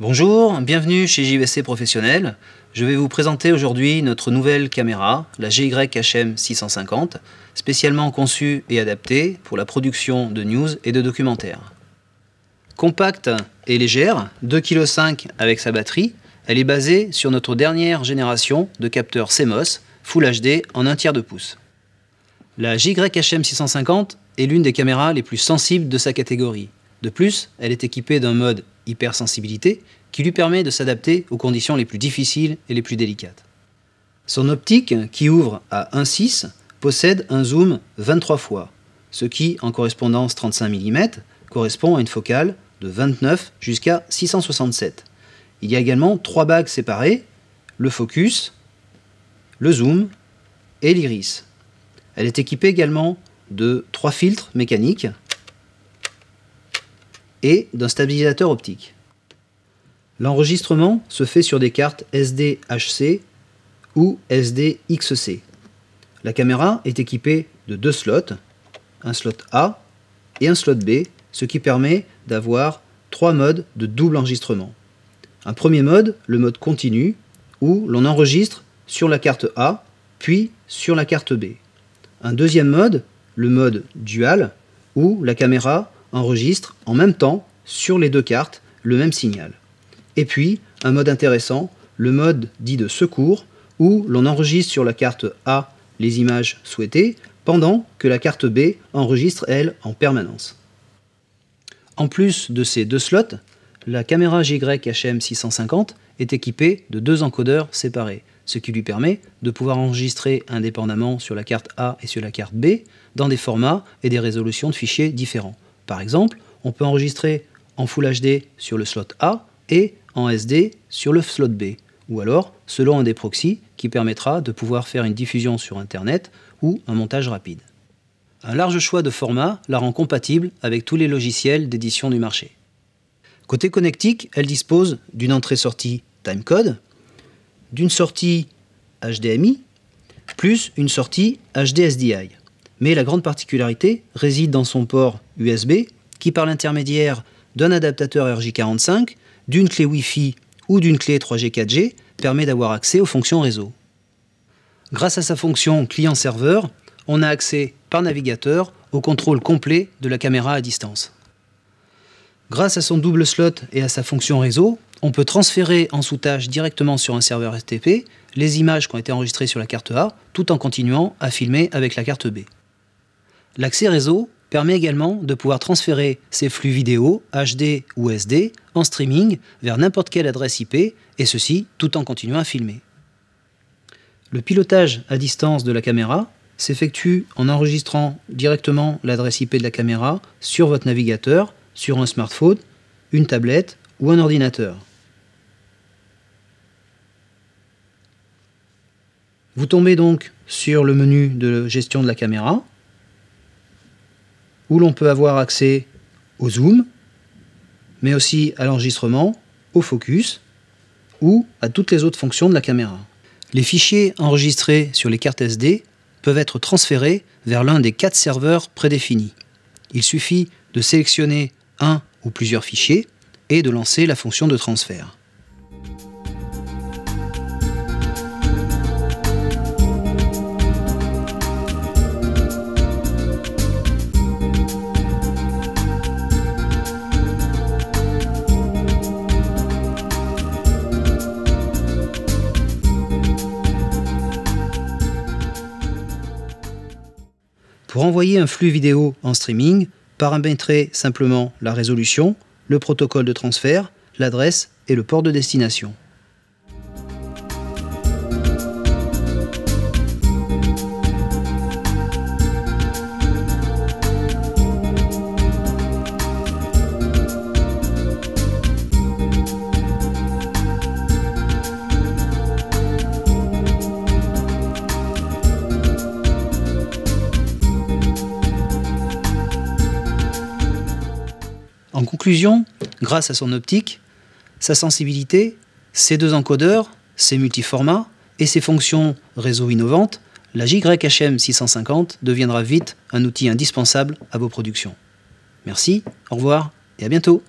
Bonjour, bienvenue chez JVC Professionnel. Je vais vous présenter aujourd'hui notre nouvelle caméra, la GYHM 650, spécialement conçue et adaptée pour la production de news et de documentaires. Compacte et légère, 2,5 kg avec sa batterie, elle est basée sur notre dernière génération de capteurs CMOS Full HD en 1/3 de pouce. La GYHM 650 est l'une des caméras les plus sensibles de sa catégorie. De plus, elle est équipée d'un mode hypersensibilité qui lui permet de s'adapter aux conditions les plus difficiles et les plus délicates. Son optique, qui ouvre à 1.6, possède un zoom 23 fois, ce qui, en correspondance 35 mm, correspond à une focale de 29 jusqu'à 667. Il y a également 3 bagues séparées, le focus, le zoom et l'iris. Elle est équipée également de 3 filtres mécaniques et d'un stabilisateur optique. L'enregistrement se fait sur des cartes SD-HC ou SD-XC. La caméra est équipée de 2 slots, un slot A et un slot B, ce qui permet d'avoir 3 modes de double enregistrement. Un premier mode, le mode continu, où l'on enregistre sur la carte A, puis sur la carte B. Un deuxième mode, le mode dual, où la caméra enregistre en même temps sur les 2 cartes le même signal. Et puis, un mode intéressant, le mode dit de secours, où l'on enregistre sur la carte A les images souhaitées, pendant que la carte B enregistre, elle, en permanence. En plus de ces 2 slots, la caméra GYHM 650 est équipée de 2 encodeurs séparés, ce qui lui permet de pouvoir enregistrer indépendamment sur la carte A et sur la carte B dans des formats et des résolutions de fichiers différents. Par exemple, on peut enregistrer en Full HD sur le slot A et en SD sur le slot B, ou alors selon un des proxys qui permettra de pouvoir faire une diffusion sur Internet ou un montage rapide. Un large choix de formats la rend compatible avec tous les logiciels d'édition du marché. Côté connectique, elle dispose d'une entrée-sortie timecode, d'une sortie HDMI, plus une sortie HD-SDI. Mais la grande particularité réside dans son port USB, qui par l'intermédiaire d'un adaptateur RJ45, d'une clé Wi-Fi ou d'une clé 3G 4G, permet d'avoir accès aux fonctions réseau. Grâce à sa fonction client-serveur, on a accès par navigateur au contrôle complet de la caméra à distance. Grâce à son double slot et à sa fonction réseau, on peut transférer en sous-tâche directement sur un serveur FTP les images qui ont été enregistrées sur la carte A, tout en continuant à filmer avec la carte B. L'accès réseau permet également de pouvoir transférer ces flux vidéo, HD ou SD, en streaming vers n'importe quelle adresse IP, et ceci tout en continuant à filmer. Le pilotage à distance de la caméra s'effectue en enregistrant directement l'adresse IP de la caméra sur votre navigateur, sur un smartphone, une tablette ou un ordinateur. Vous tombez donc sur le menu de gestion de la caméra, où l'on peut avoir accès au zoom, mais aussi à l'enregistrement, au focus, ou à toutes les autres fonctions de la caméra. Les fichiers enregistrés sur les cartes SD peuvent être transférés vers l'un des 4 serveurs prédéfinis. Il suffit de sélectionner un ou plusieurs fichiers et de lancer la fonction de transfert. Pour envoyer un flux vidéo en streaming, paramétrez simplement la résolution, le protocole de transfert, l'adresse et le port de destination. En conclusion, grâce à son optique, sa sensibilité, ses 2 encodeurs, ses multiformats et ses fonctions réseau innovantes, la GYHM 650 deviendra vite un outil indispensable à vos productions. Merci, au revoir et à bientôt.